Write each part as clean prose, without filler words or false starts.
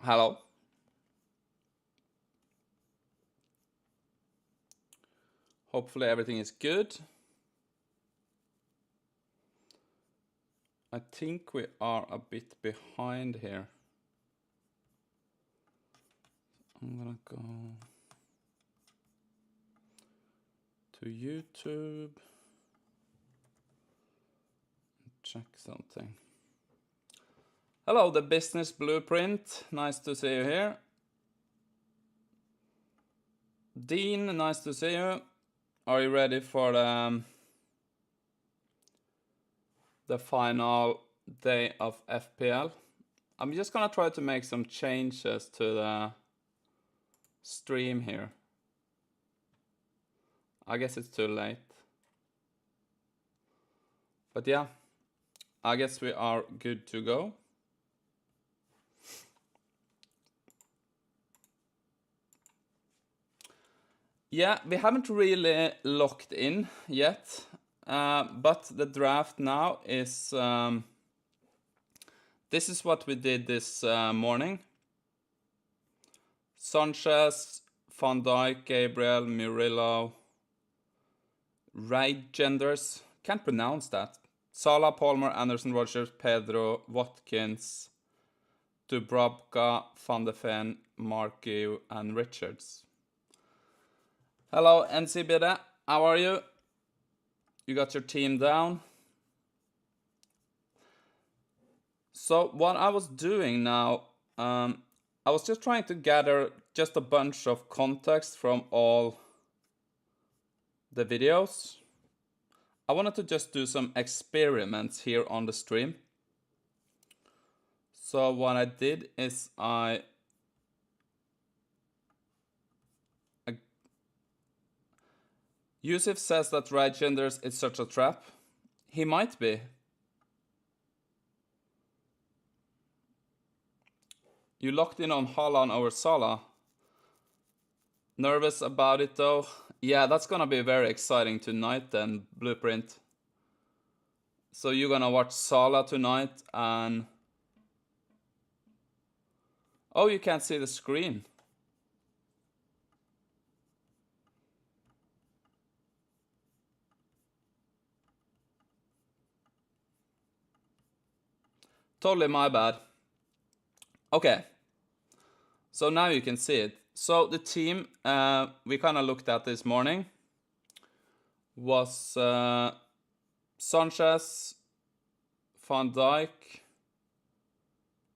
Hello. Hopefully everything is good. I think we are a bit behind here. I'm gonna go to YouTube. Check something. Hello, the business blueprint. Nice to see you here. Dean, nice to see you. Are you ready for the final day of FPL? I'm just gonna try to make some changes to the stream here. I guess it's too late. But yeah, I guess we are good to go. Yeah, we haven't really locked in yet, but the draft now is... this is what we did this morning. Sanchez, Van Dijk, Gabriel, Murillo, Genders, can't pronounce that. Salah, Palmer, Anderson, Rogers, Pedro, Watkins, Dubravka, Van de Ven, Marky, and Richards. Hello, NCBD. How are you? You got your team down? So what I was doing now, I was just trying to gather just a bunch of context from all the videos. I wanted to just do some experiments here on the stream. So what I did is Yusuf says that right genders is such a trap. He might be. You locked in on Haaland over Salah. Nervous about it though? Yeah, that's gonna be very exciting tonight then, Blueprint. So you're gonna watch Salah tonight and... Oh, you can't see the screen. Totally my bad. Okay. So now you can see it. So the team we kind of looked at this morning was Sanchez, Van Dijk,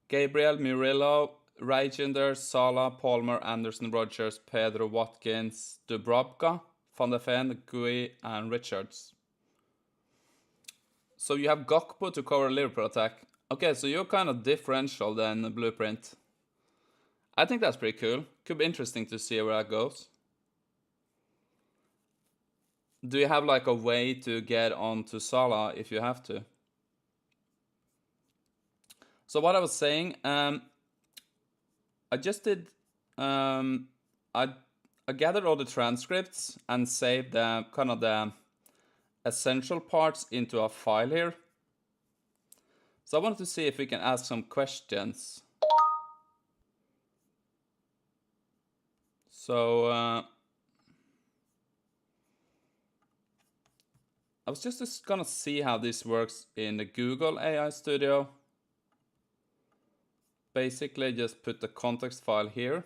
Gabriel, Murillo, Reijender, Salah, Palmer, Anderson, Rogers, Pedro, Watkins, Dubravka, Van de Ven, Gui, and Richards. So you have Gakpo to cover Liverpool attack. Okay, so you're kind of differential than the Blueprint. I think that's pretty cool. Could be interesting to see where that goes. Do you have like a way to get onto Salah if you have to? So what I was saying, I just did, I gathered all the transcripts and saved the kind of the essential parts into a file here. So I wanted to see if we can ask some questions. So I was just gonna see how this works in the Google AI Studio. Basically just put the context file here.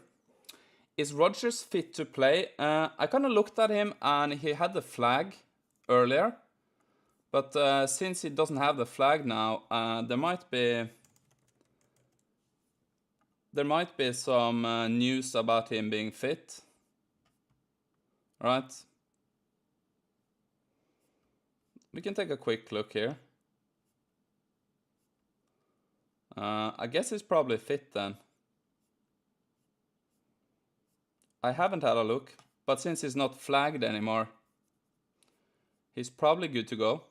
Is Rogers fit to play? I kind of looked at him and he had the flag earlier. But since he doesn't have the flag now, there might be some news about him being fit. Right? We can take a quick look here. I guess he's probably fit then. I haven't had a look, but since he's not flagged anymore, he's probably good to go.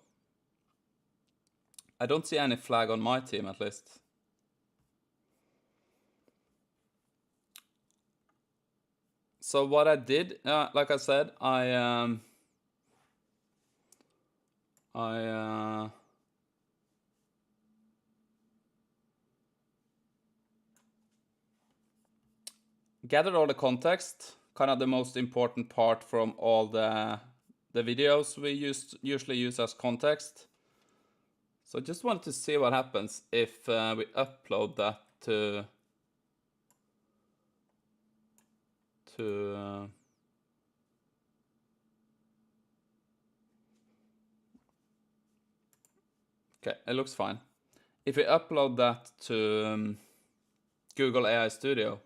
I don't see any flag on my team at least. So what I did, like I said, gathered all the context, kind of the most important part from all the videos we usually use as context. So I just wanted to see what happens if we upload that to okay, it looks fine. If we upload that to Google AI Studio,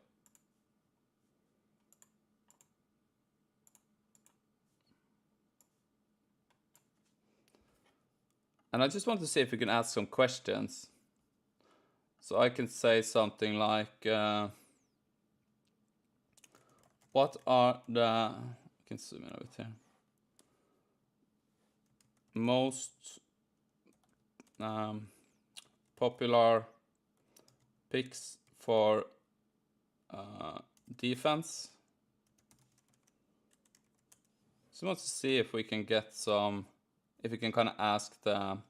and I just want to see if we can ask some questions. So I can say something like, what are the, I can zoom in a bit here, most popular picks for defense. So I want to see if we can get some, if we can kind of ask some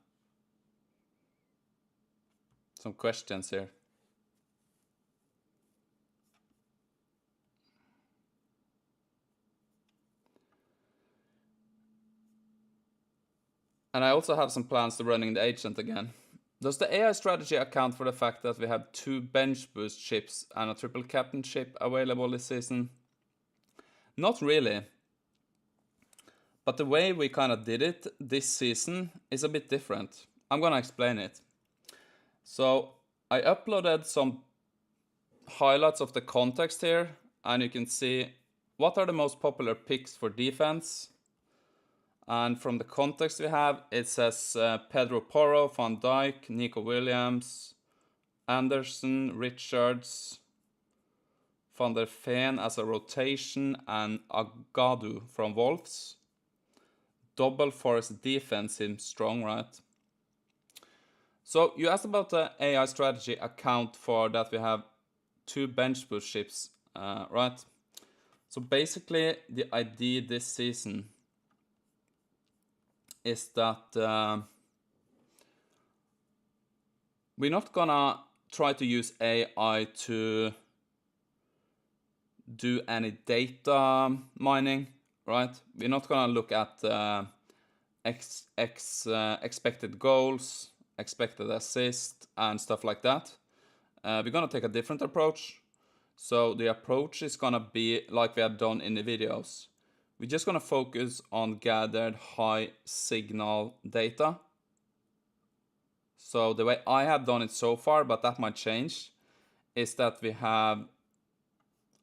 questions here. And I also have some plans to running the agent again. Does the AI strategy account for the fact that we have 2 bench boost ships and a triple captain ship available this season? Not really. But the way we kind of did it this season is a bit different. I'm gonna explain it. So I uploaded some highlights of the context here, and you can see what are the most popular picks for defense. And from the context we have, it says Pedro Porro, Van Dijk, Nico Williams, Anderson, Richards, Van der Veen as a rotation, and Agadu from Wolves. Double Forest defense seems strong, right? So you asked about the AI strategy account for that we have 2 bench boost ships, right? So basically the idea this season is that we're not gonna try to use AI to do any data mining, right? We're not gonna look at expected goals, expected assist, and stuff like that. We're gonna take a different approach. So the approach is gonna be like we have done in the videos. We're just gonna focus on gathered high signal data. So the way I have done it so far, but that might change, is that we have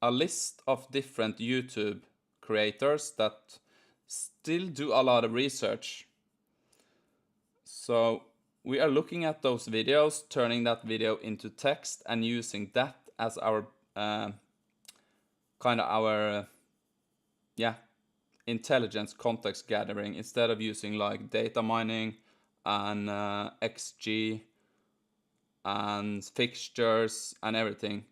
a list of different YouTube creators that still do a lot of research. So we are looking at those videos, turning that video into text and using that as our kind of our intelligence context gathering, instead of using like data mining and XG and fixtures and everything.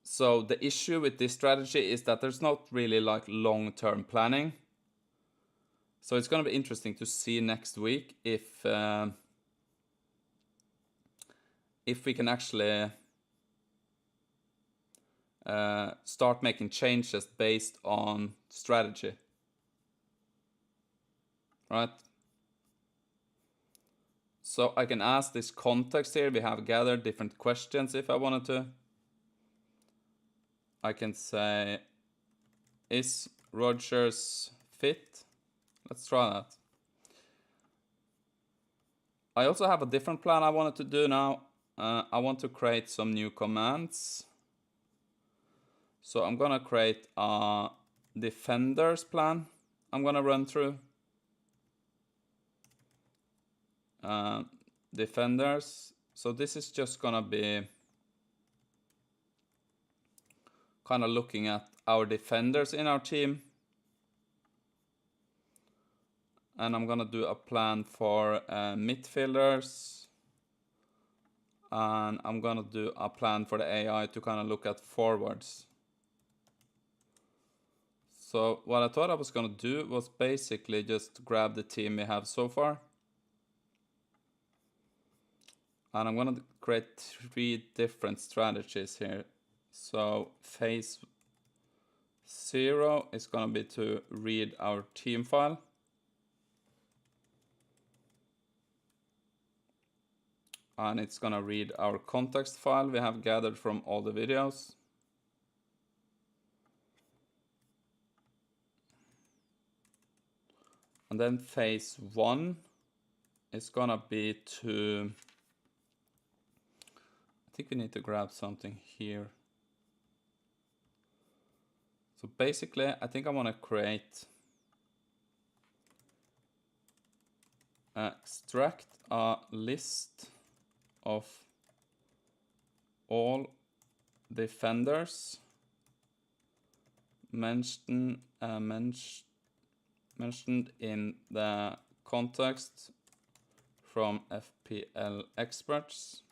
So the issue with this strategy is that there's not really like long-term planning. So it's going to be interesting to see next week if we can actually start making changes based on strategy, right? So I can ask this context here. We have gathered different questions if I wanted to. I can say, is Rodgers fit? Let's try that. I also have a different plan I wanted to do now. I want to create some new commands. So I'm gonna create a defenders plan I'm gonna run through. Defenders. So this is just gonna be kind of looking at our defenders in our team. And I'm gonna do a plan for midfielders. And I'm gonna do a plan for the AI to kind of look at forwards. So what I thought I was gonna do was basically just grab the team we have so far. And I'm gonna create 3 different strategies here. So phase 0 is going to be to read our team file. And it's going to read our context file we have gathered from all the videos. And then phase 1 is going to be to... I think we need to grab something here. So basically, I think I want to create... extract a list of all defenders mentioned in the context from FPL experts.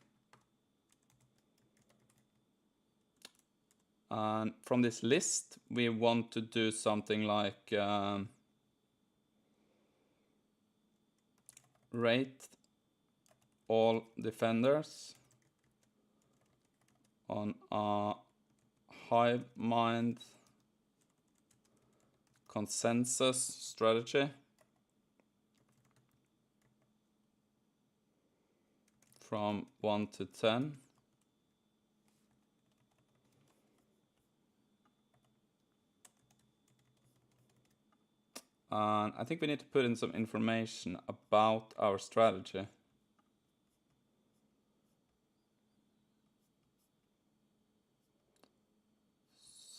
And from this list, we want to do something like rate all defenders on a hive mind consensus strategy from 1 to 10. And I think we need to put in some information about our strategy.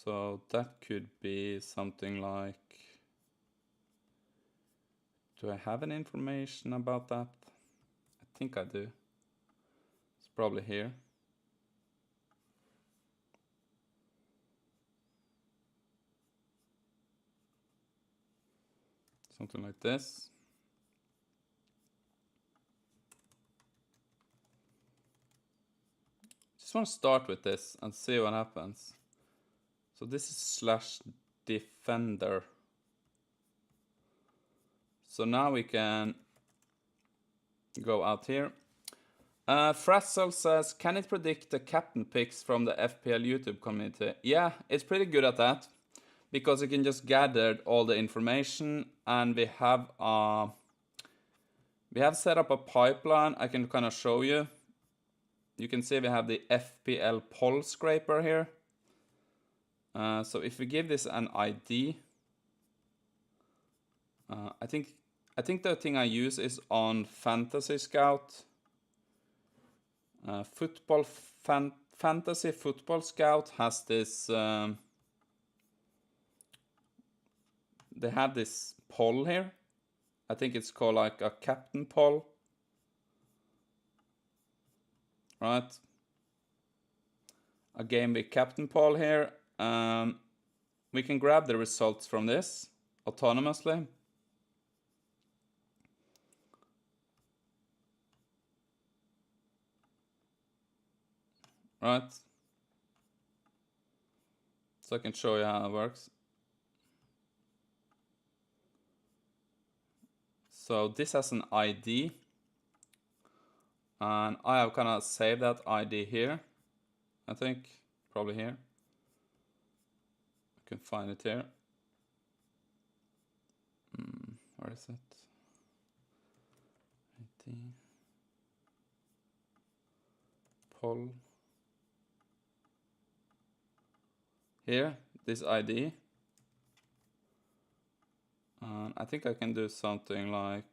So that could be something like, do I have any information about that? I think I do. It's probably here. Something like this. Just want to start with this and see what happens. So this is /defender. So now we can go out here. Frazzle says, can it predict the captain picks from the FPL YouTube community? Yeah, it's pretty good at that, because you can just gather all the information, and we have set up a pipeline. I can kind of show you. You can see we have the FPL poll scraper here. So if we give this an ID, I think the thing I use is on Fantasy Scout. Fantasy Football Scout has this. They have this poll here. I think it's called like a captain poll. Right. A game week captain poll here. We can grab the results from this autonomously. Right. So I can show you how it works. So this has an ID. And I have kind of saved that ID here. I think probably here. I can find it here. Where is it? ID. Poll. Here, this ID. And I think I can do something like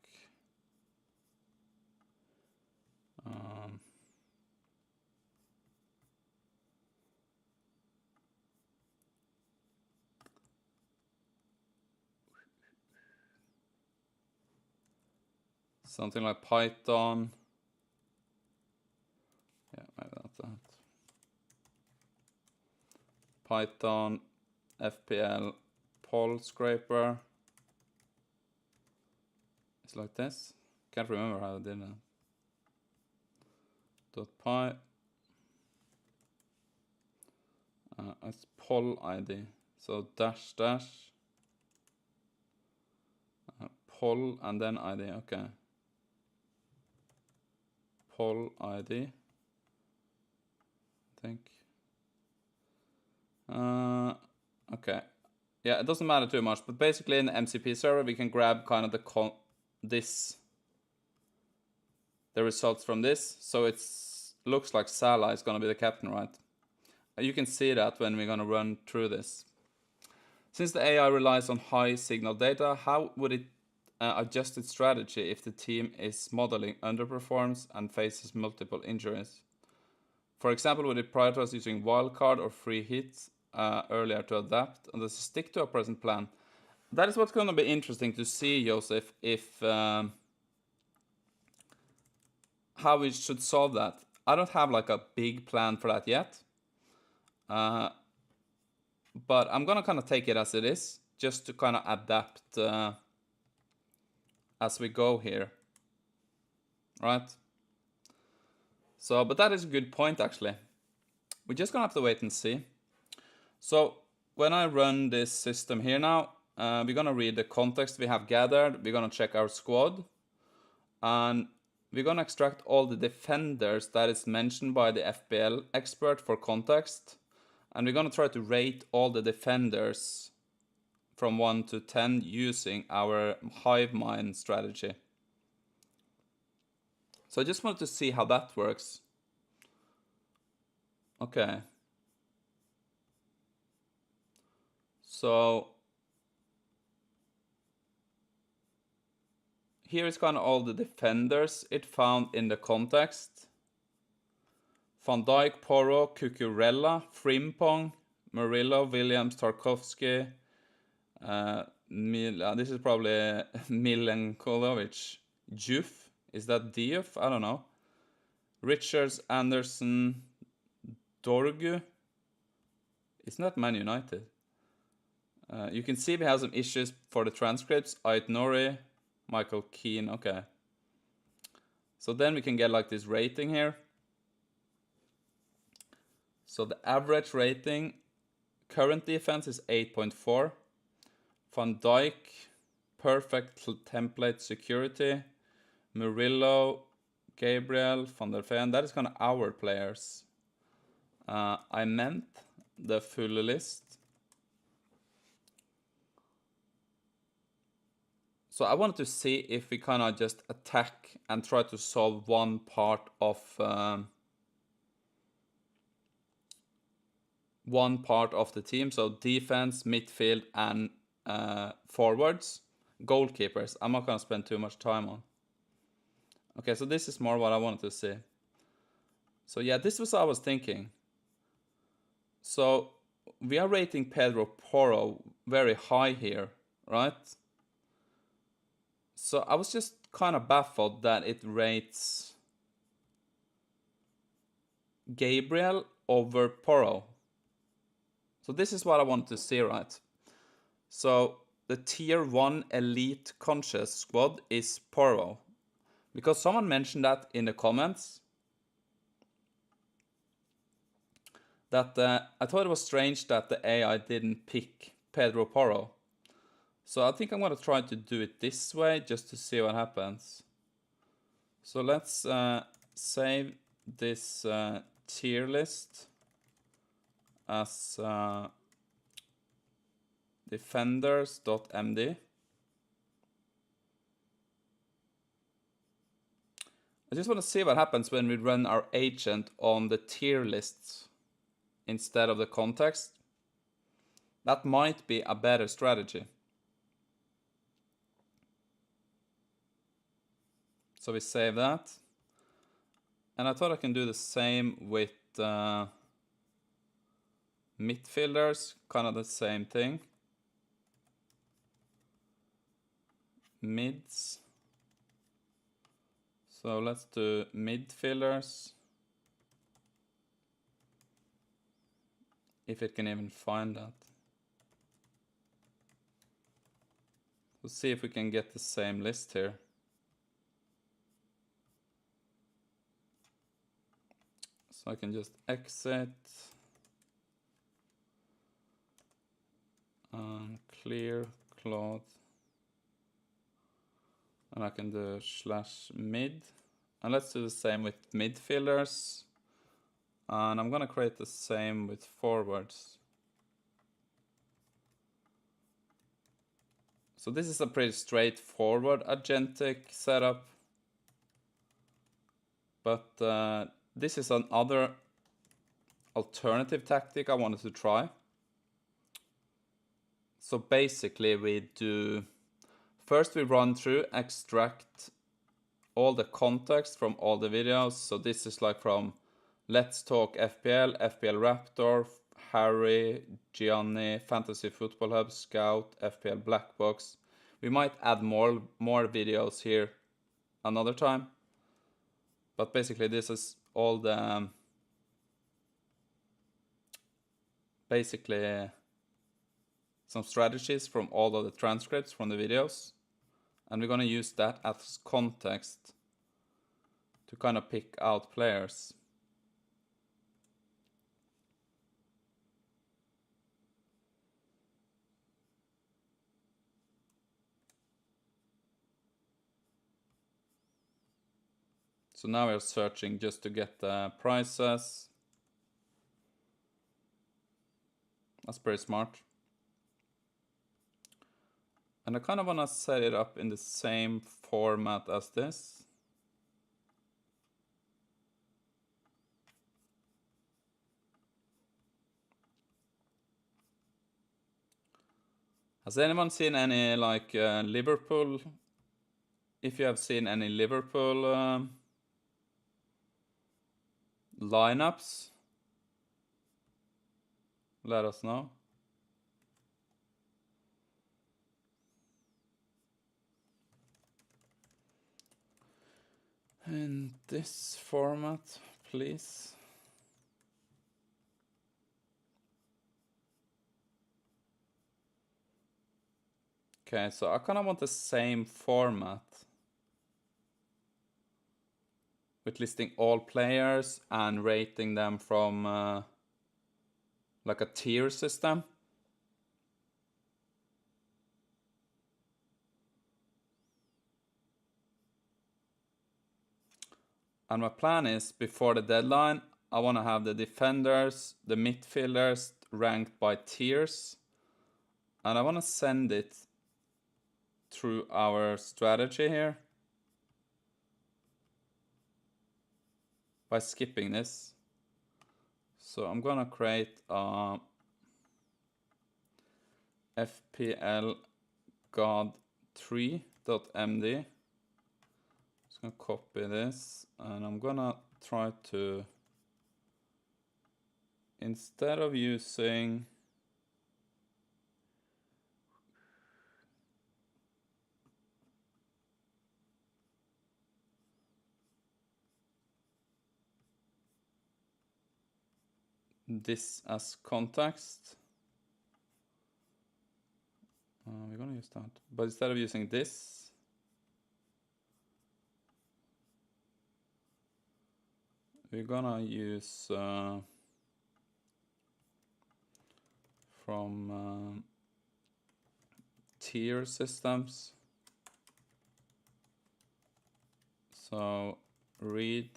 something like Python. Yeah, maybe not that. Python FPL poll scraper. It's like this. Can't remember how I did that. .py. It's poll ID. So dash poll and then ID. Okay. Poll ID. I think. Okay. Yeah, it doesn't matter too much, but basically in the MCP server, we can grab kind of the results from this. So it's looks like Salah is gonna be the captain, right? You can see that when we're gonna run through this. Since the AI relies on high signal data, how would it adjust its strategy if the team is modeling underperforms and faces multiple injuries? For example, would it prioritize using wildcard or free hits earlier to adapt, and does it stick to a present plan? That is what's going to be interesting to see, Joseph, if how we should solve that. I don't have like a big plan for that yet, but I'm gonna kind of take it as it is, just to kind of adapt as we go here, right? So, but that is a good point actually. We're just gonna have to wait and see. So when I run this system here now, we're gonna read the context we have gathered. We're gonna check our squad, and we're gonna extract all the defenders that is mentioned by the FPL expert for context, and we're gonna try to rate all the defenders from 1 to 10 using our hive mind strategy. So I just wanted to see how that works. Okay. So here is kind of all the defenders it found in the context. Van Dijk, Porro, Cucurella, Frimpong, Murillo, Williams, Tarkovsky. This is probably Milenkovic. Juf. Is that Diouf? I don't know. Richards, Anderson, Dorgu. It's not Man United. You can see we have some issues for the transcripts. Ait Nori, Michael Keane. Okay. So then we can get like this rating here. So the average rating, current defense is 8.4. Van Dijk, perfect template security. Murillo, Gabriel, Van der Ven. That is kind of our players. I meant the full list. So I wanted to see if we kind of just attack and try to solve one part of the team. So defense, midfield, and forwards. Goalkeepers, I'm not going to spend too much time on. Okay, so this is more what I wanted to see. So yeah, this was what I was thinking. So we are rating Pedro Porro very high here, right? So I was just kind of baffled that it rates Gabriel over Porro. So this is what I want to see, right? So the tier 1 elite conscious squad is Porro. Because someone mentioned that in the comments. That I thought it was strange that the AI didn't pick Pedro Porro. So I think I'm going to try to do it this way just to see what happens. So let's save this tier list as defenders.md. I just want to see what happens when we run our agent on the tier lists instead of the context. That might be a better strategy. So we save that. And I thought I can do the same with midfielders, kind of the same thing. Mids. So let's do midfielders. If it can even find that. We'll see if we can get the same list here. So I can just exit and clear cloth. And I can do /mid. And let's do the same with midfielders. And I'm gonna create the same with forwards. So this is a pretty straightforward agentic setup. But this is another alternative tactic I wanted to try. So basically we do, first we run through, extract all the context from all the videos. So this is like from Let's Talk FPL, FPL Raptor, Harry, Gianni, Fantasy Football Hub, Scout, FPL Black Box. We might add more videos here another time. But basically this is all the basically some strategies from all of the transcripts from the videos. And we're going to use that as context to kind of pick out players. So now we're searching just to get the prices. That's pretty smart. And I kind of want to set it up in the same format as this. Has anyone seen any like Liverpool? If you have seen any Liverpool lineups, let us know. In this format, please. Okay, so I kind of want the same format with listing all players and rating them from like a tier system. And my plan is, before the deadline, I want to have the defenders, the midfielders ranked by tiers. And I want to send it through our strategy here by skipping this. So I'm gonna create a FPL GW1.md. Just gonna copy this, and I'm gonna try to, instead of using this as context, we're gonna use that, but instead of using this, we're gonna use from tier systems. So read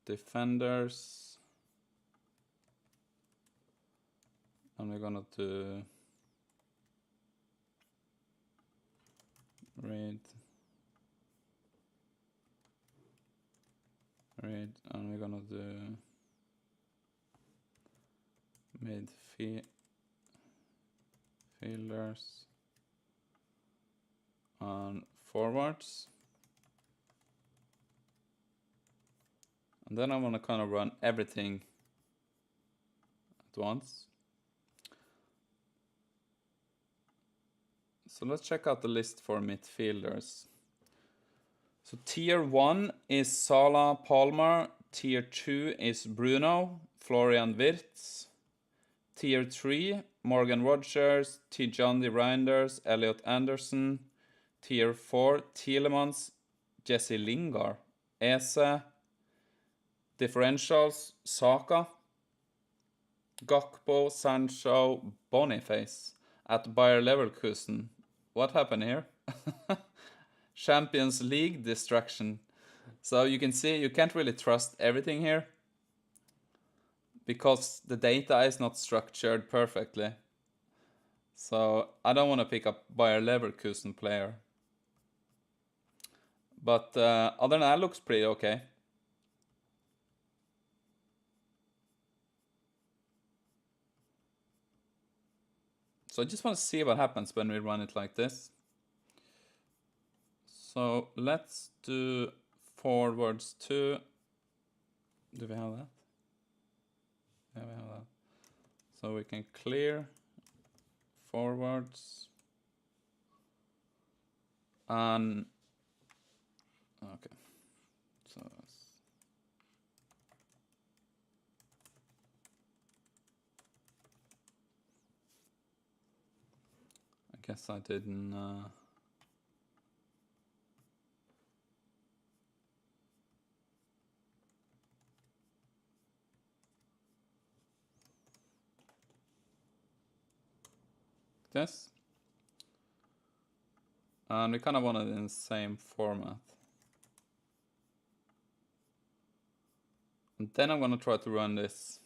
defenders, and we're gonna do read, and we're gonna do midfielders and forwards. And then I want to kind of run everything at once. So let's check out the list for midfielders. So tier 1 is Salah Palmer. Tier 2 is Bruno, Florian Wirtz. Tier 3, Morgan Rogers, Tijani Reinders, Elliot Anderson. Tier 4, Tielemans, Jesse Lingard, Eze. Differentials, Saka, Gakpo, Sancho, Boniface at Bayer Leverkusen. What happened here? Champions League distraction. So you can see you can't really trust everything here because the data is not structured perfectly. So I don't want to pick up Bayer Leverkusen player. But other than that, looks pretty okay. So I just want to see what happens when we run it like this. So let's do forwards 2. Do we have that? Yeah, we have that. So we can clear forwards. And okay. So I guess I didn't this. And we kind of want it in the same format. And then I'm going to try to run this.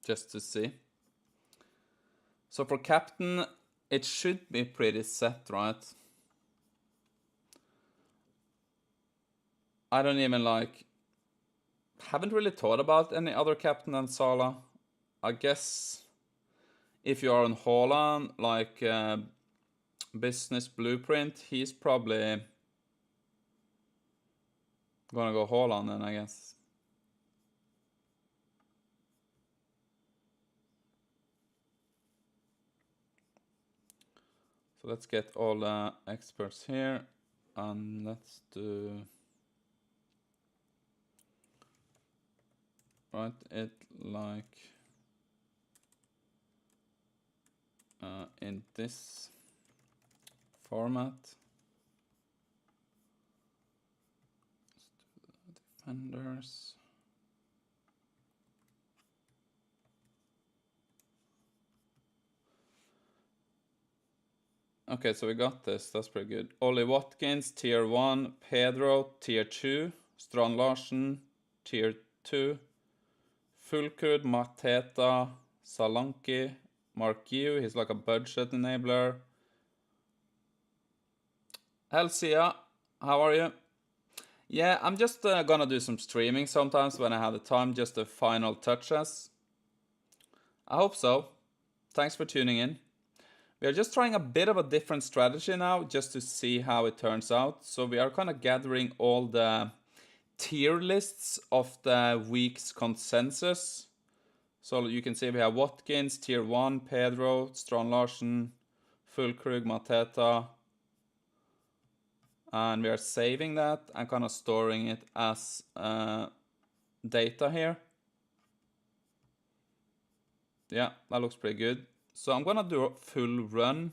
Just to see. So for captain, it should be pretty set, right? I don't even haven't really thought about any other captain than Salah. I guess if you are on Haaland, business blueprint, he's probably gonna go Haaland then, I guess. So let's get all the experts here, and let's do write it like in this format. Let's do the defenders. Okay, so we got this. That's pretty good. Ollie Watkins, tier 1. Pedro, tier 2. Strand Larsen, tier 2. Fulkrud, Mateta, Solanke, Mark Yu. He's like a budget enabler. Helsia, how are you? Yeah, I'm just gonna do some streaming sometimes when I have the time, just the final touches. I hope so. Thanks for tuning in. We are just trying a bit of a different strategy now, just to see how it turns out. So we are kind of gathering all the tier lists of the week's consensus. So you can see we have Watkins, tier 1, Pedro, Strand Larsen, Fulkrug, Mateta. And we are saving that and kind of storing it as data here. Yeah, that looks pretty good. So I'm gonna do a full run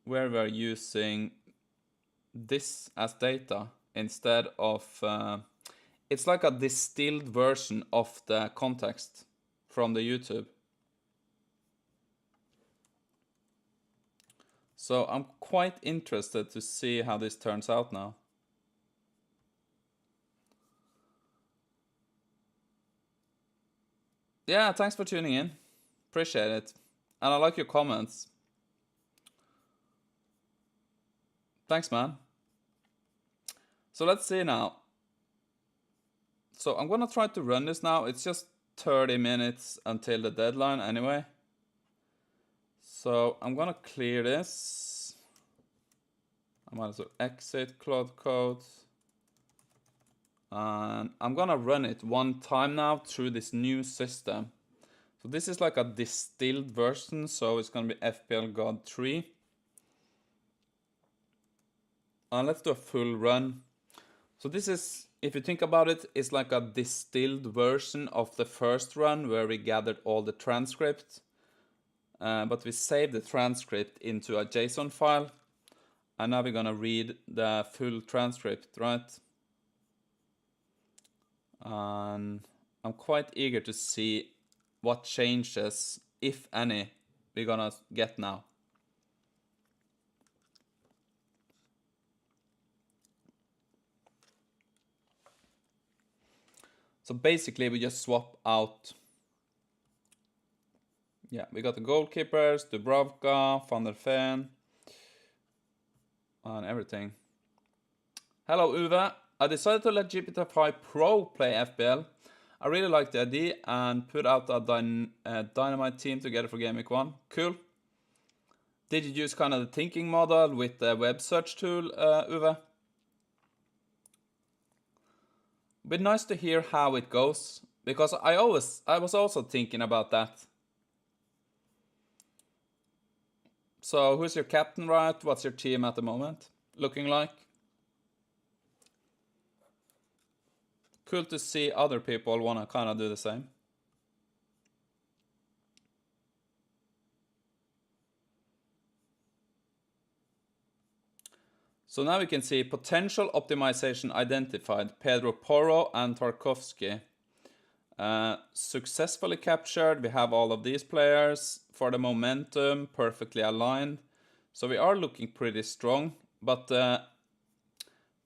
where we're using this as data instead of it's like a distilled version of the context from the YouTube. So I'm quite interested to see how this turns out now. Yeah, thanks for tuning in. Appreciate it. And I like your comments. Thanks, man. So let's see now. So I'm gonna try to run this now. It's just 30 minutes until the deadline anyway. So I'm gonna clear this. I might as well exit Cloud Code. And I'm gonna run it one time now through this new system. So this is like a distilled version, so it's gonna be FPL GW1. And let's do a full run. So this is, if you think about it, it's like a distilled version of the first run where we gathered all the transcript. But we saved the transcript into a JSON file. And now we're gonna read the full transcript, right? And I'm quite eager to see what changes, if any, we're gonna get now. So basically we just swap out Yeah, we got the goalkeepers, Dubravka, Van der Ven, and everything. Hello, Uwe. I decided to let GPT-5 Pro play FPL. I really like the idea and put out a dynamite team together for Game Week 1. Cool. Did you use kind of the thinking model with the web search tool, Uwe? Bit nice to hear how it goes, because I was also thinking about that. So who's your captain, right? What's your team at the moment looking like? Cool to see other people want to kind of do the same. So now we can see potential optimization identified. Pedro Porro and Tarkovsky. Successfully captured. We have all of these players. For the momentum, perfectly aligned. So we are looking pretty strong. But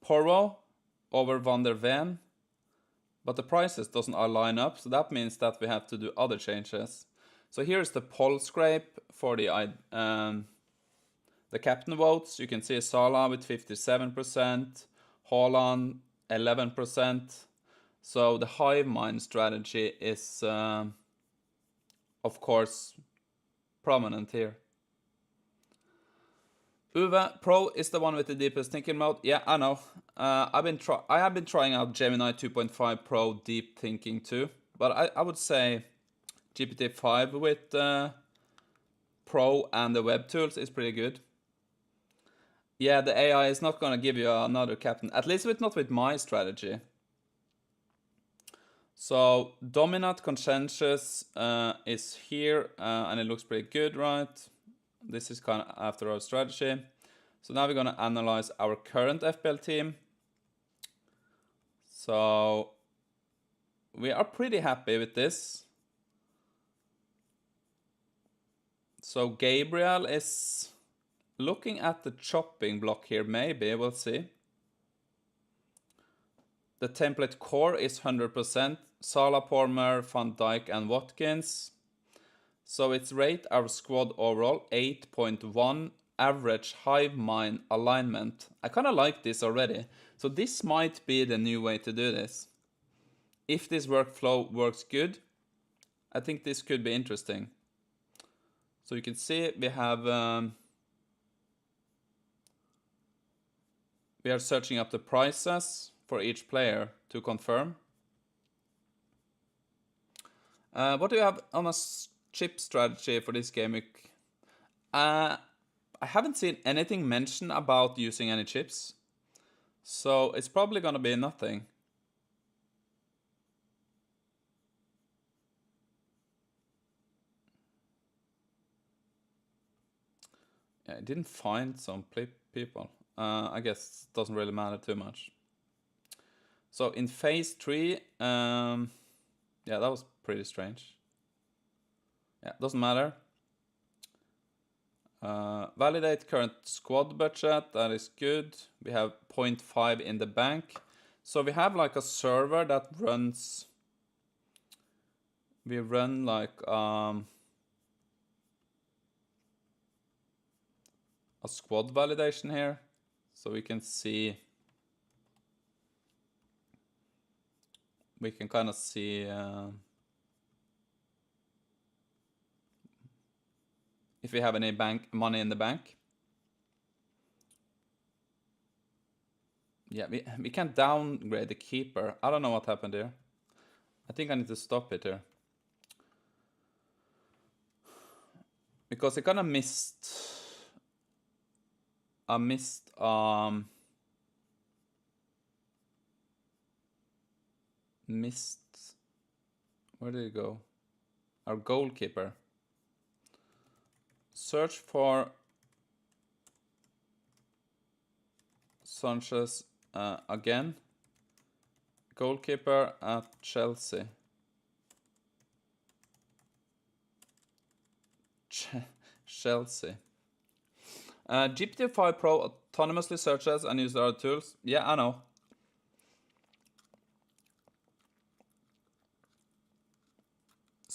Porro over Van der Ven. But the prices doesn't line up. So that means that we have to do other changes. So here's the poll scrape for the captain votes. You can see Salah with 57%, Haaland 11%. So the hive mind strategy is, of course, prominent here. Uwe Pro is the one with the deepest thinking mode. Yeah, I know. I have been trying out Gemini 2.5 Pro deep thinking too, but I would say GPT-5 with Pro and the web tools is pretty good. Yeah, the AI is not gonna give you another captain, at least not with my strategy. So dominant consensus is here, and it looks pretty good, right? This is kind of after our strategy. So now we're gonna analyze our current FPL team. So we are pretty happy with this. So Gabriel is looking at the chopping block here, maybe, we'll see. The template core is 100%. Salah, Palmer, Van Dijk, and Watkins. So it's rate our squad overall 8.1 average hive mind alignment. I kind of like this already. So this might be the new way to do this. If this workflow works good, I think this could be interesting. So you can see we have we are searching up the prices for each player to confirm. What do you have on a chip strategy for this game week? I haven't seen anything mentioned about using any chips, so it's probably gonna be nothing. Yeah, I didn't find some people. I guess it doesn't really matter too much. So in phase 3, yeah, that was pretty strange. Yeah, doesn't matter. Validate current squad budget, that is good. We have 0.5 in the bank. So we have like a server that runs, we run like a squad validation here. So we can see, we can kind of see if we have any money in the bank. Yeah, we can't downgrade the keeper. I don't know what happened here. I think I need to stop it here. Because it kind of missed where did it go? Our goalkeeper. Search for Sanchez again. Goalkeeper at Chelsea. Chelsea. GPT-5 Pro autonomously searches and uses our tools. Yeah, I know.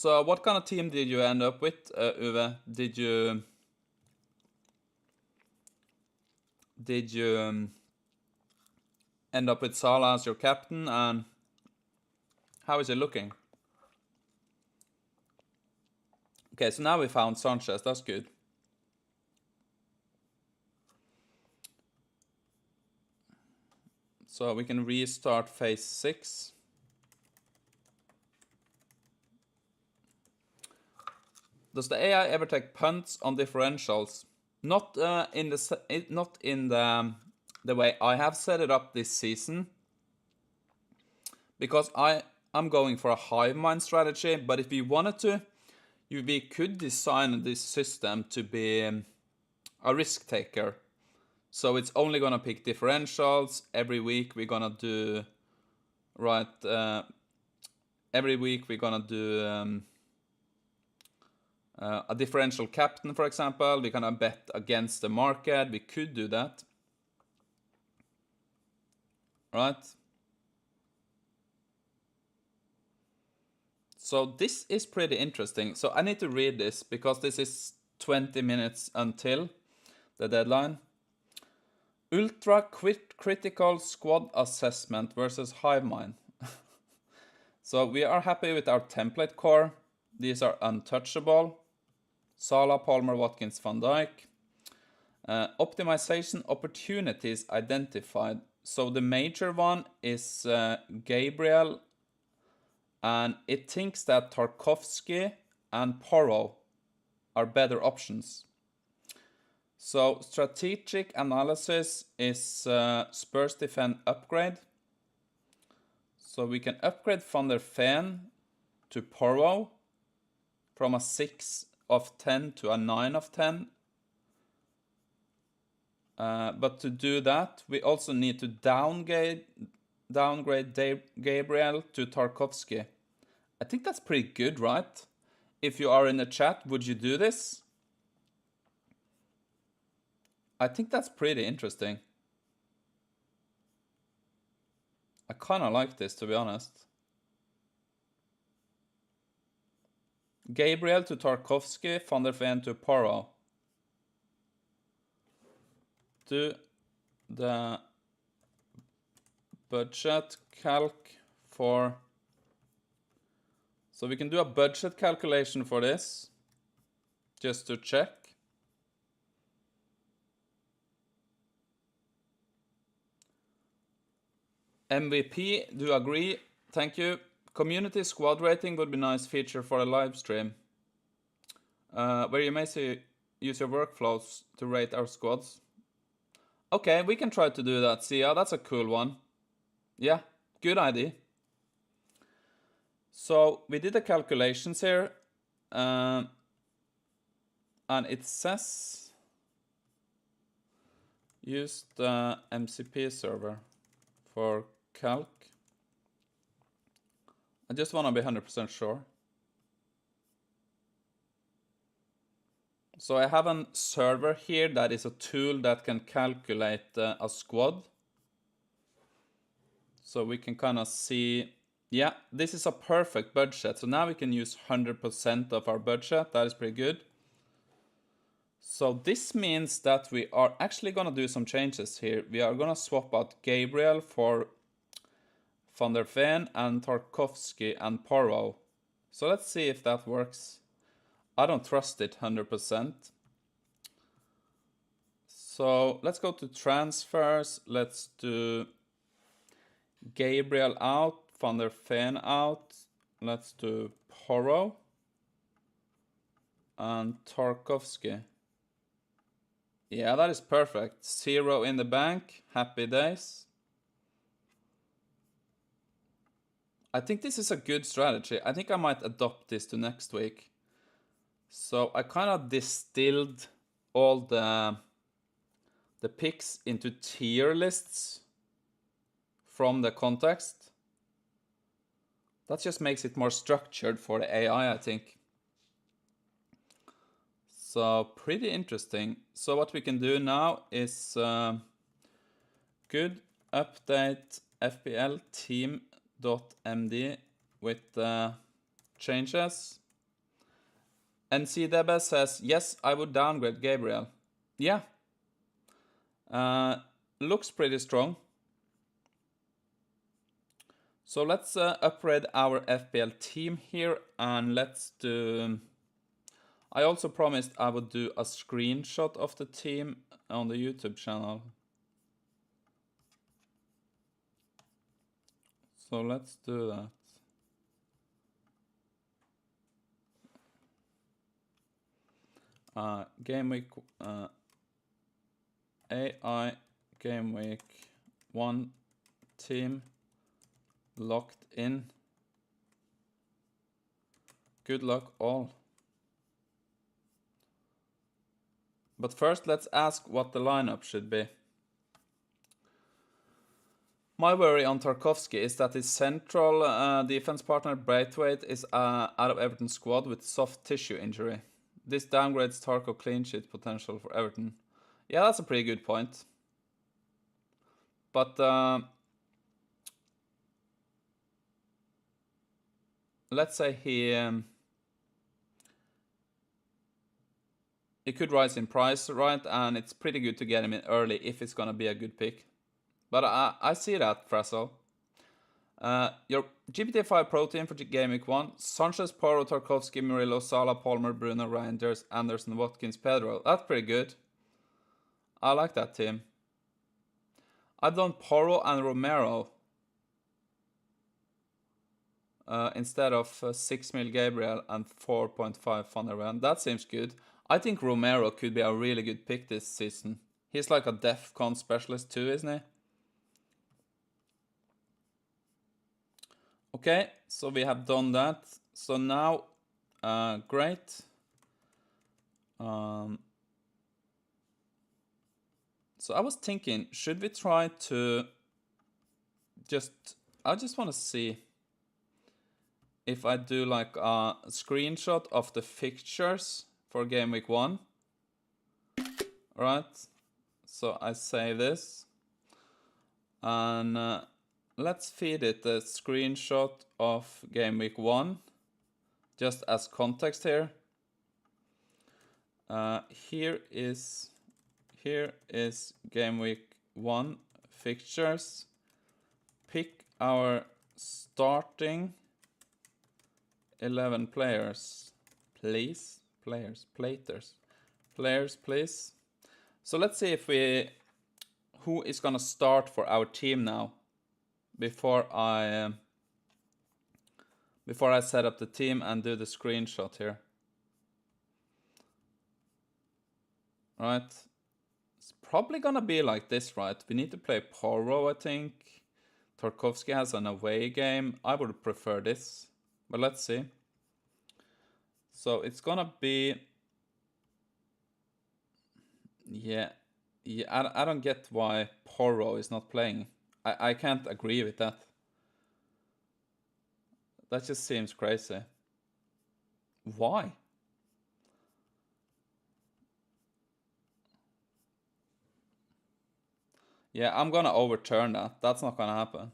So what kind of team did you end up with, Uwe? Did you end up with Salah as your captain, and how is it looking? Okay, so now we found Sanchez. That's good. So we can restart phase 6. Does the AI ever take punts on differentials? Not in the way I have set it up this season, because I'm going for a hive mind strategy. But if you wanted to, we could design this system to be a risk taker. So it's only gonna pick differentials every week. We're gonna do every week we're gonna do a differential captain, for example. We're gonna bet against the market. We could do that, right? So this is pretty interesting. So I need to read this because this is 20 minutes until the deadline. Ultra critical squad assessment versus hive mind. So we are happy with our template core. These are untouchable. Salah, Palmer, Watkins, Van Dijk. Optimization opportunities identified. So the major one is Gabriel, and it thinks that Tarkovsky and Porro are better options. So strategic analysis is Spurs defend upgrade. So we can upgrade Van der Ven to Porro from a 6 of 10 to a 9 of 10. But to do that, we also need to downgrade Gabriel to Tarkovsky. I think that's pretty good, right? If you are in the chat, would you do this? I think that's pretty interesting. I kind of like this, to be honest. Gabriel to Tarkovsky, Van der Ven to Porro. Do the budget calc for... So we can do a budget calculation for this, just to check. MVP, do agree. Thank you. Community squad rating would be a nice feature for a live stream, where you may use your workflows to rate our squads. Okay, we can try to do that. See, yeah, that's a cool one. Yeah, good idea. So we did the calculations here, and it says use the MCP server for calc. I just want to be 100% sure. So I have a server here that is a tool that can calculate a squad. So we can kind of see, yeah, this is a perfect budget. So now we can use 100% of our budget. That is pretty good. So this means that we are actually going to do some changes here. We are going to swap out Gabriel for Van der Ven and Tarkovsky and Porro. So let's see if that works. I don't trust it 100%. So let's go to transfers. Let's do Gabriel out, Van der Ven out. Let's do Porro and Tarkovsky. Yeah, that is perfect. 0 in the bank. Happy days. I think this is a good strategy. I think I might adopt this to next week. So I kind of distilled all the picks into tier lists from the context. That just makes it more structured for the AI, I think. So pretty interesting. So what we can do now is good update FPL team.md with the changes. NC Debe says, yes, I would downgrade Gabriel. Yeah. Looks pretty strong. So let's upgrade our FPL team here, and let's do... I also promised I would do a screenshot of the team on the YouTube channel. So let's do that. Game week AI game week 1 team locked in. Good luck all. But first let's ask what the lineup should be. My worry on Tarkovsky is that his central defense partner Braithwaite is out of Everton's squad with soft tissue injury. This downgrades Tarko clean sheet potential for Everton. Yeah, that's a pretty good point. But let's say he could rise in price, right? And it's pretty good to get him in early if it's gonna be a good pick. But I see that, Frassel. Your GPT-5 Pro team for Game Week 1. Sanchez, Porro, Tarkovsky, Murillo, Salah, Palmer, Bruno, Reinders, Anderson, Watkins, Pedro. That's pretty good. I like that team. I've done Porro and Romero instead of 6 mil Gabriel and 4.5 Van der Ven. That seems good. I think Romero could be a really good pick this season. He's like a DEFCON specialist too, isn't he? Okay, so we have done that. So now, great. So I was thinking, should we try to I just want to see if I do like a screenshot of the fixtures for game week 1. Right, so I save this. And let's feed it a screenshot of game week 1, just as context here. Here is game week 1 fixtures. Pick our starting 11 players, please. Players, please. So let's see if who is gonna start for our team now. Before I set up the team and do the screenshot here. Right, it's probably gonna be like this, right? We need to play Porro, I think. Tarkovsky has an away game. I would prefer this, but let's see. So it's gonna be, yeah, I don't get why Porro is not playing. I can't agree with that. That just seems crazy. Why? Yeah, I'm gonna overturn that. That's not gonna happen.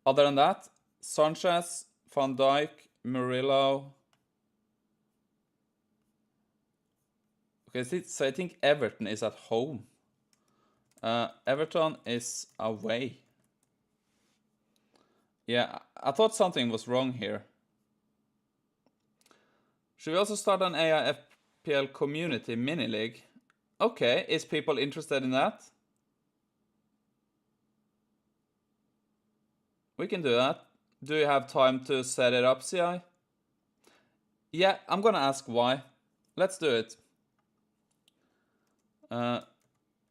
Other than that, Sanchez, Van Dijk, Murillo. Okay, so I think Everton is at home. Everton is away. Yeah, I thought something was wrong here. Should we also start an AI FPL community mini league? Okay, is people interested in that? We can do that. Do you have time to set it up, CI? Yeah, I'm gonna ask why. Let's do it.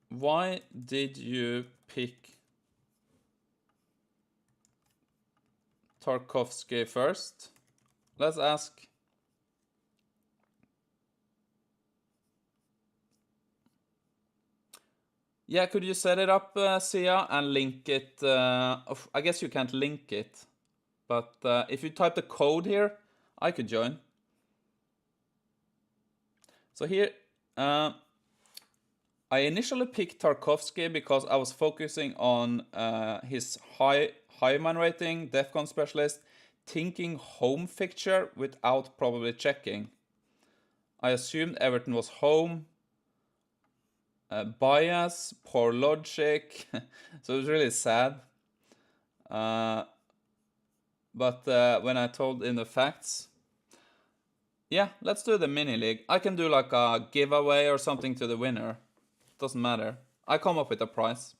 Why did you pick Tarkovsky first? Let's ask. Yeah, could you set it up, Sia, and link it? I guess you can't link it, but if you type the code here, I could join. So here, I initially picked Tarkovsky because I was focusing on his high man rating, DEFCON specialist, thinking home fixture without probably checking. I assumed Everton was home. Bias, poor logic. So it was really sad. But when I told in the facts, yeah, let's do the mini league. I can do like a giveaway or something to the winner. Doesn't matter. I come up with a prize.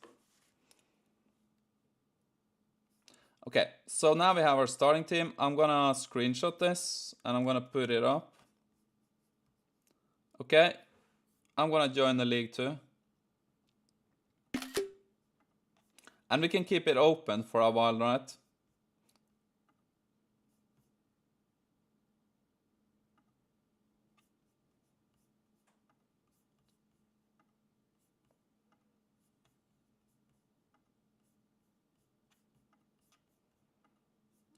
Okay, so now we have our starting team. I'm gonna screenshot this and I'm gonna put it up. Okay, I'm gonna join the league too. And we can keep it open for a while, right?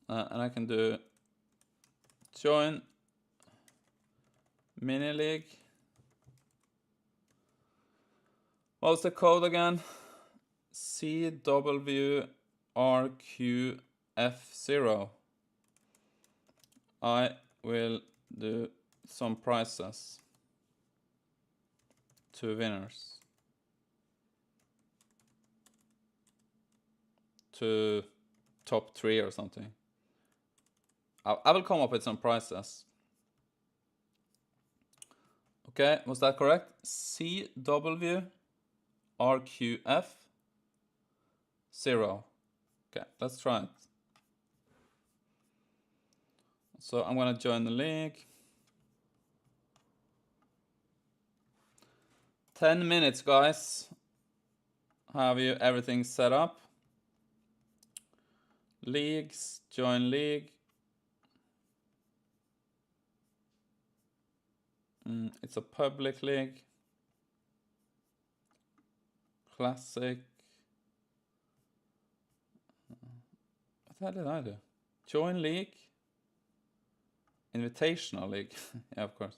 And I can do join mini league. What's the code again? CWRQF0. I will do some prizes to winners. To top 3 or something. I will come up with some prizes. Okay, was that correct? CWRQF0. Okay, let's try it. So I'm gonna join the league. 10 minutes, guys. Have you everything set up? Leagues, join league. It's a public league. Classic. What the hell did I do? Join league. Invitational league. Yeah, of course.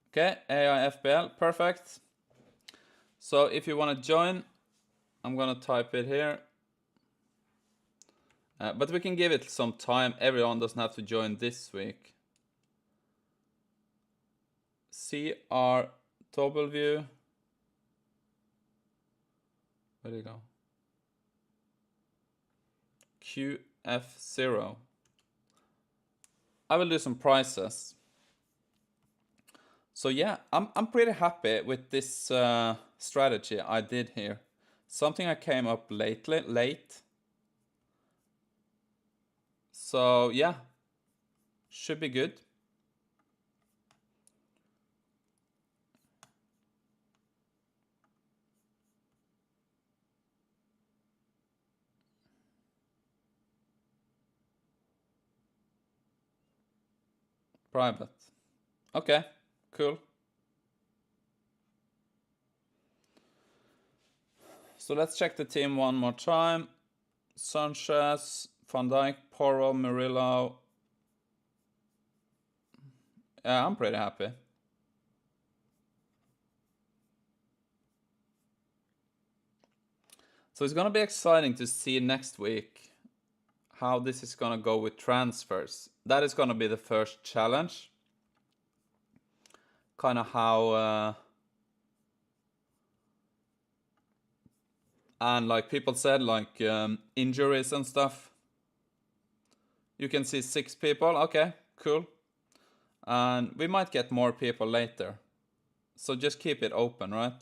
Okay, AI FPL, perfect. So if you want to join, I'm gonna type it here. But we can give it some time. Everyone doesn't have to join this week. CRW. Where did it go? QF0. I will do some prizes. So yeah, I'm pretty happy with this strategy I did here. Something I came up late. So yeah, should be good. Private. Okay, cool. So let's check the team one more time. Sanchez, Van Dijk, Porro, Murillo. Yeah, I'm pretty happy. So it's gonna be exciting to see next week how this is gonna go with transfers. That is gonna be the first challenge. Kind of how and like people said, like injuries and stuff. You can see 6 people. Okay, cool. And we might get more people later. So just keep it open, right?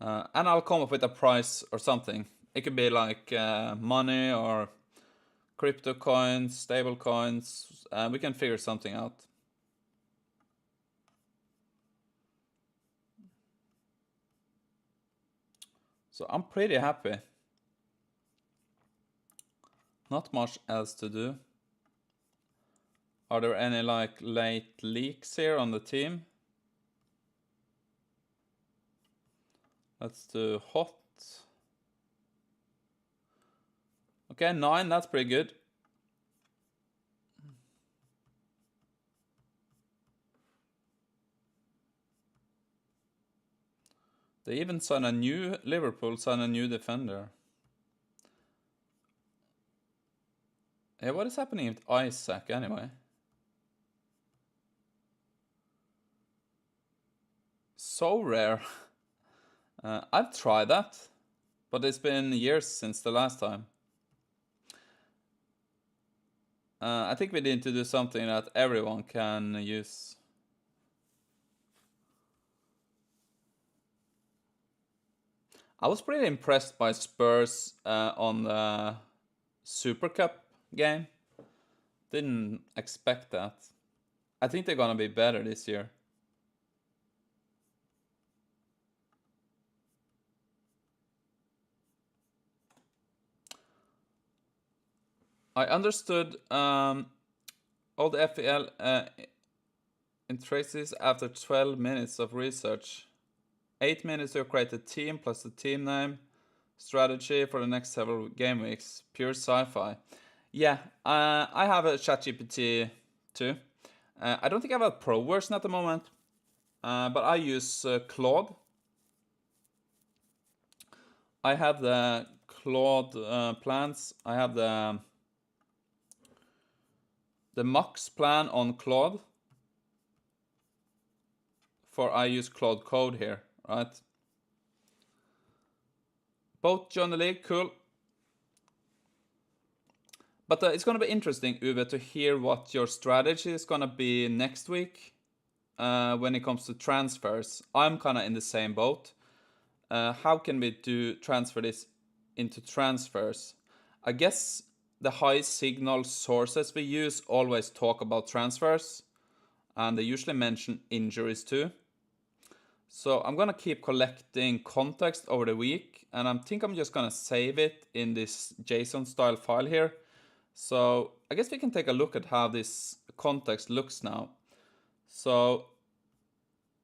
And I'll come up with a price or something. It could be like money or crypto coins, stable coins. We can figure something out. So I'm pretty happy. Not much else to do. Are there any like late leaks here on the team? Let's do hot. Okay, 9, that's pretty good. They even Liverpool signed a new defender. Yeah, what is happening with Isaac anyway? So rare. I've tried that, but it's been years since the last time. I think we need to do something that everyone can use. I was pretty impressed by Spurs on the Super Cup game. Didn't expect that. I think they're gonna be better this year. I understood all the FPL in traces after 12 minutes of research. 8 minutes to create a team plus the team name, strategy for the next several game weeks. Pure sci-fi. Yeah, I have a ChatGPT too. I don't think I have a pro version at the moment, but I use Claude. I have the Claude plans. I have the max plan on Claude. For I use Claude Code here, right? Both join the league, cool. But it's gonna be interesting, Uwe, to hear what your strategy is gonna be next week when it comes to transfers. I'm kind of in the same boat. How can we transfer this into transfers? I guess the high signal sources we use always talk about transfers, and they usually mention injuries too. So I'm gonna keep collecting context over the week, and I think I'm just gonna save it in this JSON style file here. So I guess we can take a look at how this context looks now. So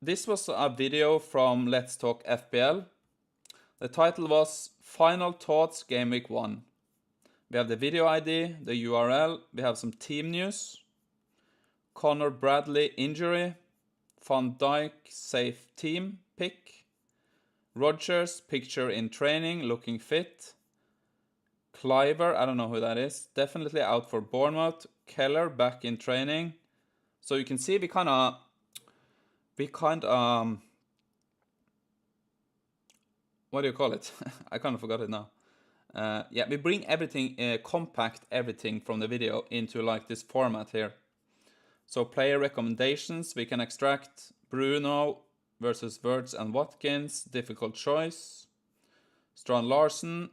this was a video from Let's Talk FPL. The title was Final Thoughts Game Week 1. We have the video ID, the URL, we have some team news, Connor Bradley injury, Van Dijk safe team pick, Rodgers picture in training looking fit, Cliver, I don't know who that is, definitely out for Bournemouth, Keller back in training. So you can see we kind of what do you call it? I kind of forgot it now. Yeah, we bring everything, compact everything from the video into like this format here. So player recommendations, we can extract Bruno versus Wirtz and Watkins, difficult choice. Strand Larsen,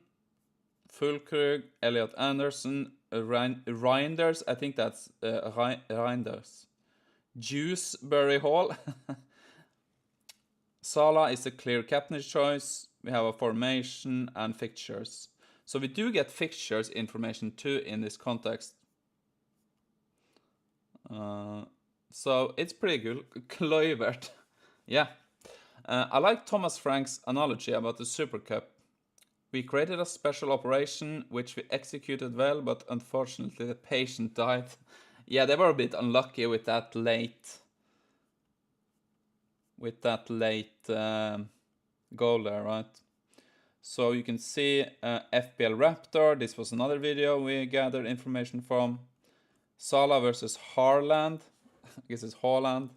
Fulkrug, Elliot Anderson, Reinders, I think that's Reinders. Dewsbury Hall. Salah is a clear captain's choice. We have a formation and fixtures. So we do get fixtures information too in this context. So it's pretty good. Kluivert. Yeah. I like Thomas Frank's analogy about the Super Cup. We created a special operation which we executed well, but unfortunately the patient died. Yeah, they were a bit unlucky with that late goal there, right? So you can see FPL Raptor. This was another video we gathered information from. Salah versus Haaland. I guess it's Haaland,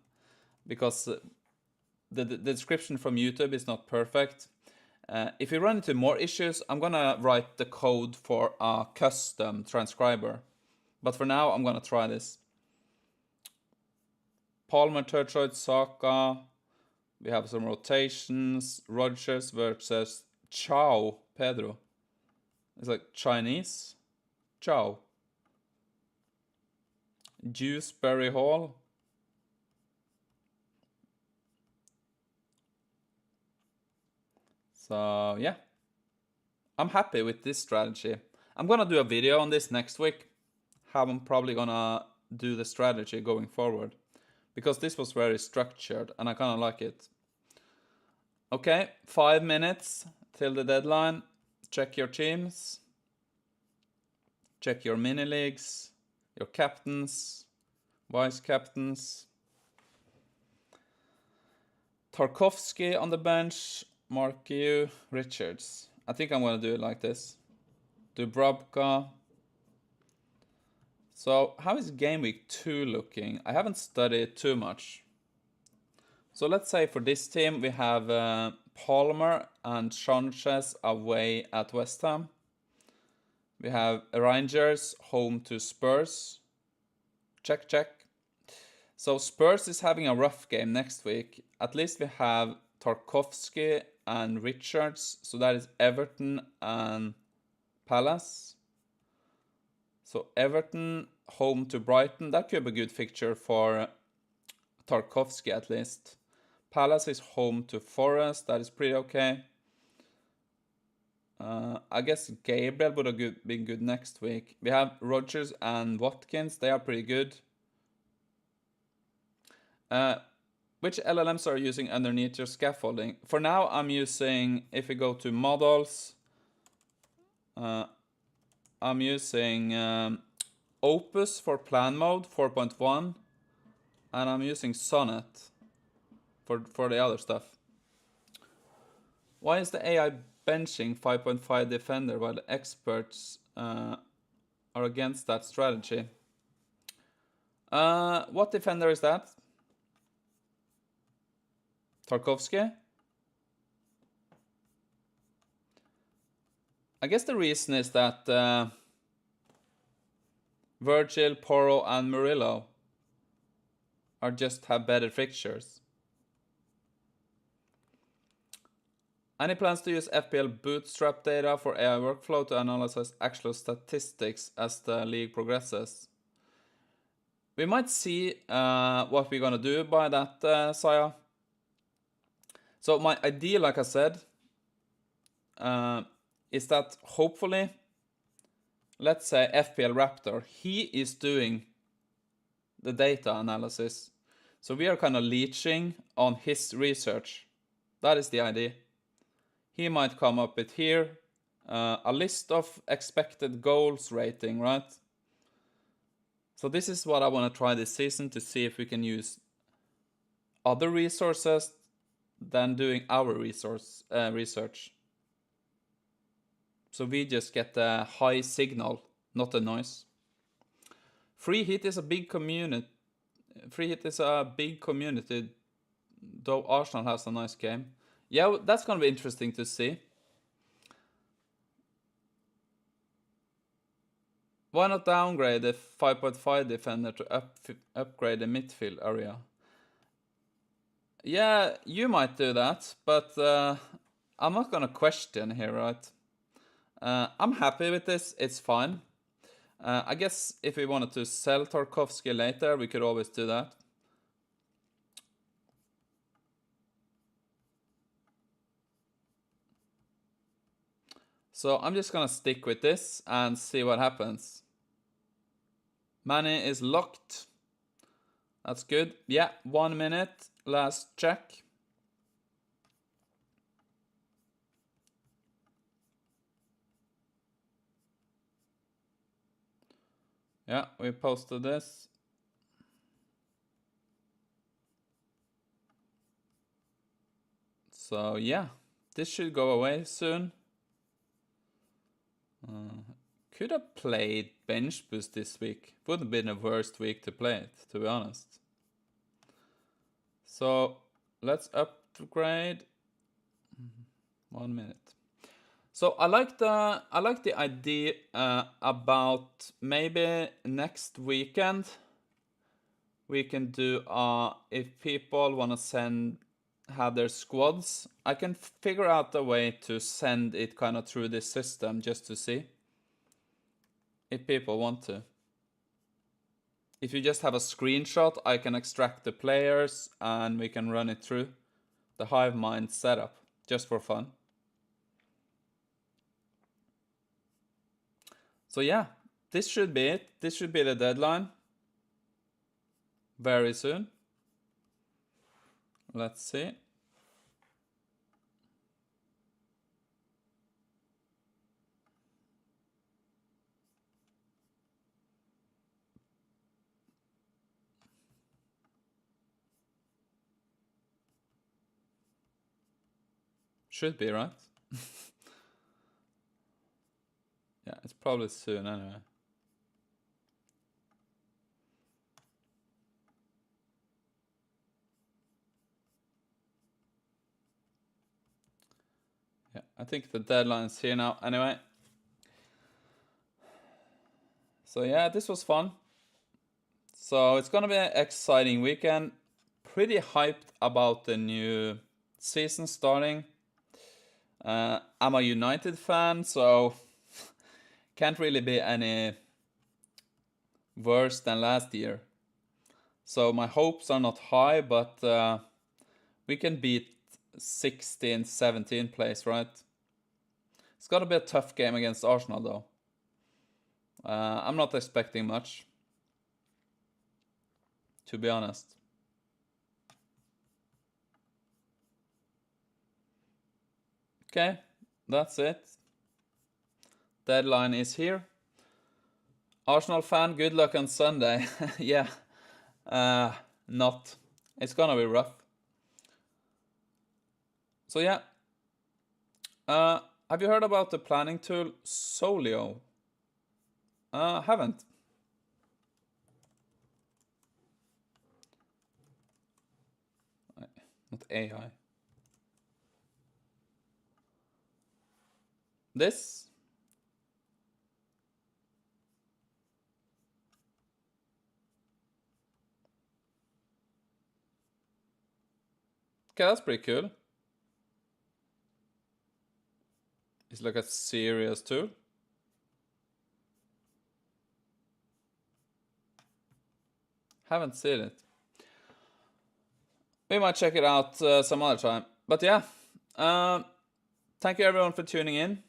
because the description from YouTube is not perfect. If we run into more issues, I'm gonna write the code for a custom transcriber. But for now, I'm gonna try this. Palmer, Turchoid, Saka. We have some rotations. Rodgers versus Chow Pedro. It's like Chinese. Chow. Dewsbury Hall. So yeah, I'm happy with this strategy. I'm gonna do a video on this next week. How I'm probably gonna do the strategy going forward, because this was very structured and I kind of like it. Okay, 5 minutes till the deadline. Check your teams. Check your mini leagues, your captains, vice captains. Tarkovsky on the bench. Markiu, Richards. I think I'm gonna do it like this. Dubravka. So how is game week 2 looking? I haven't studied too much. So let's say for this team we have Palmer and Sanchez away at West Ham. We have Rangers home to Spurs. Check, check. So Spurs is having a rough game next week. At least we have Tarkovsky and Richards. So that is Everton and Palace. So Everton home to Brighton. That could be a good fixture for Tarkovsky at least. Palace is home to Forest. That is pretty okay. I guess Gabriel would have been good next week. We have Rodgers and Watkins. They are pretty good. Which LLMs are you using underneath your scaffolding? For now, I'm using, if we go to models, I'm using Opus for plan mode 4.1, and I'm using Sonnet for the other stuff. Why is the AI benching 5.5 defender while the experts are against that strategy? What defender is that? Tarkovsky? I guess the reason is that Virgil, Porro, and Murillo are just have better fixtures. Any plans to use FPL Bootstrap data for AI workflow to analyze actual statistics as the league progresses? We might see what we're gonna do by that, Saya. So my idea, like I said, is that hopefully, let's say FPL Raptor, he is doing the data analysis. So we are kind of leeching on his research. That is the idea. He might come up with here a list of expected goals rating, right? So this is what I want to try this season, to see if we can use other resources than doing our research. So we just get a high signal, not a noise. Free hit is a big community. Though Arsenal has a nice game. Yeah, that's gonna be interesting to see. Why not downgrade the 5.5 defender to upgrade the midfield area? Yeah, you might do that, but I'm not gonna question here, right? I'm happy with this, it's fine. I guess if we wanted to sell Tarkovsky later, we could always do that. So I'm just gonna stick with this and see what happens. Money is locked. That's good. Yeah, 1 minute. Last check. Yeah, we posted this. So yeah, this should go away soon. Could have played bench boost this week. Would have been the worst week to play it, to be honest. So let's upgrade. 1 minute. So I like the idea about maybe next weekend we can do if people want to have their squads, I can figure out a way to send it kind of through this system just to see if people want to. If you just have a screenshot, I can extract the players and we can run it through the Hive Mind setup just for fun. So yeah, this should be it. This should be the deadline. Very soon. Let's see. Should be, right? Yeah, it's probably soon anyway. Yeah, I think the deadline's here now anyway. So yeah, this was fun. So it's gonna be an exciting weekend. Pretty hyped about the new season starting. I'm a United fan, so can't really be any worse than last year. So my hopes are not high, but we can beat 16th, 17th place, right? It's gotta be a tough game against Arsenal, though. I'm not expecting much, to be honest. Okay, that's it. Deadline is here. Arsenal fan, good luck on Sunday. Yeah, not. It's gonna be rough. So yeah, have you heard about the planning tool Solio? Haven't. Not AI. This? Okay, that's pretty cool. It's like a serious tool. Haven't seen it. We might check it out some other time. But yeah, thank you everyone for tuning in.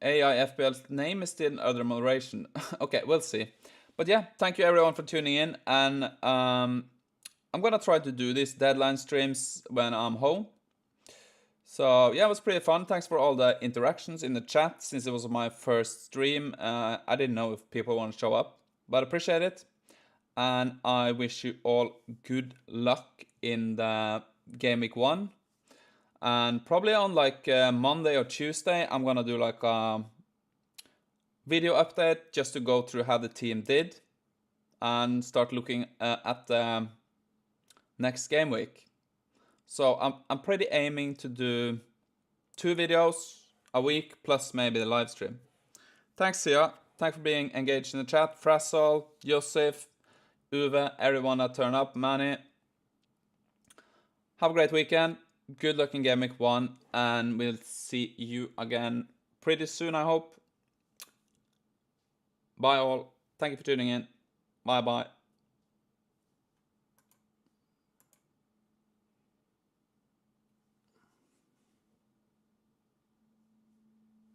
AI FPL's name is still under moderation. Okay, we'll see. But yeah, thank you everyone for tuning in. And I'm gonna try to do these deadline streams when I'm home. So yeah, it was pretty fun. Thanks for all the interactions in the chat since it was my first stream. I didn't know if people want to show up, but appreciate it. And I wish you all good luck in the game week 1. And probably on like Monday or Tuesday, I'm gonna do like a video update just to go through how the team did and start looking at the next game week. So I'm pretty aiming to do 2 videos a week plus maybe the live stream. Thanks, Sia. Thanks for being engaged in the chat. Frassol, Josef, Uwe, everyone that turned up, Manny. Have a great weekend. Good luck in Game Week 1, and we'll see you again pretty soon, I hope. Bye all. Thank you for tuning in. Bye bye.